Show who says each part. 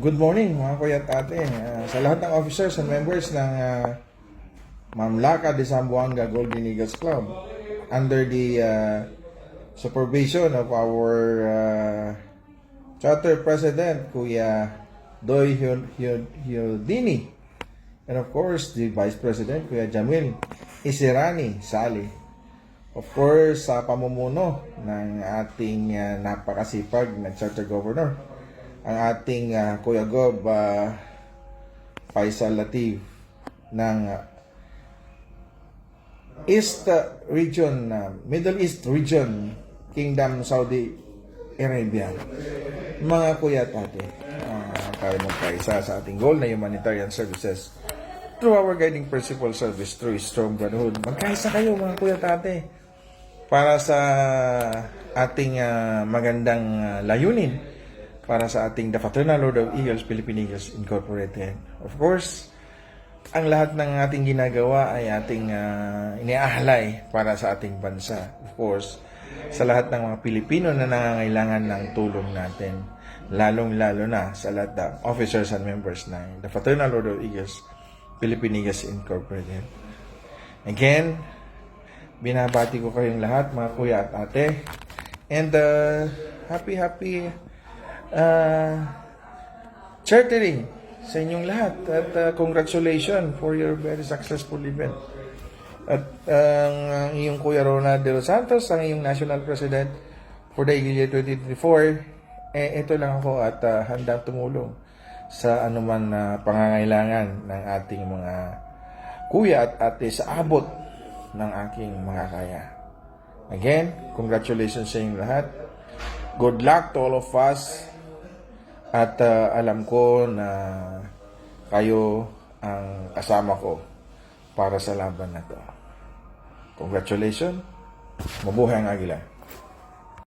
Speaker 1: Good morning mga kuya at ate. Sa lahat ng officers and members ng Mamlaka de Zamboanga Golden Eagles Club under the supervision of our charter president Kuya Doy Hyodini, and of course the vice president Kuya Jamil Isirani Sali. Of course sa pamumuno ng ating napakasipag na charter governor, ang ating Kuya Gob Faisal Latif ng East Region, Middle East Region, Kingdom Saudi Arabia. Mga kuya at ate, tayo magkaisa sa ating goal na humanitarian services through our guiding principle service through strong brotherhood. Magkaisa kayo mga kuya at ate para sa ating magandang layunin, para sa ating The Fraternal Order of Eagles, Philippine Eagles Incorporated. Of course, ang lahat ng ating ginagawa ay ating iniahalay para sa ating bansa. Of course, sa lahat ng mga Pilipino na nangangailangan ng tulong natin, lalong-lalo na sa lahat ng officers and members ng The Fraternal Order of Eagles, Philippine Eagles Incorporated. Again, binabati ko kayong lahat, mga kuya at ate. And happy chartering sa inyong lahat at congratulations for your very successful event. At ang iyong Kuya Ronald de los Santos, ang iyong National President for the Eagle Year 2024, ito lang ako at handang tumulong sa anuman na pangangailangan ng ating mga kuya at ate sa abot ng aking makakaya. Again, congratulations sa inyong lahat. Good luck to all of us. At alam ko na kayo ang kasama ko para sa laban na to. Congratulations. Mabuhay ang Agila.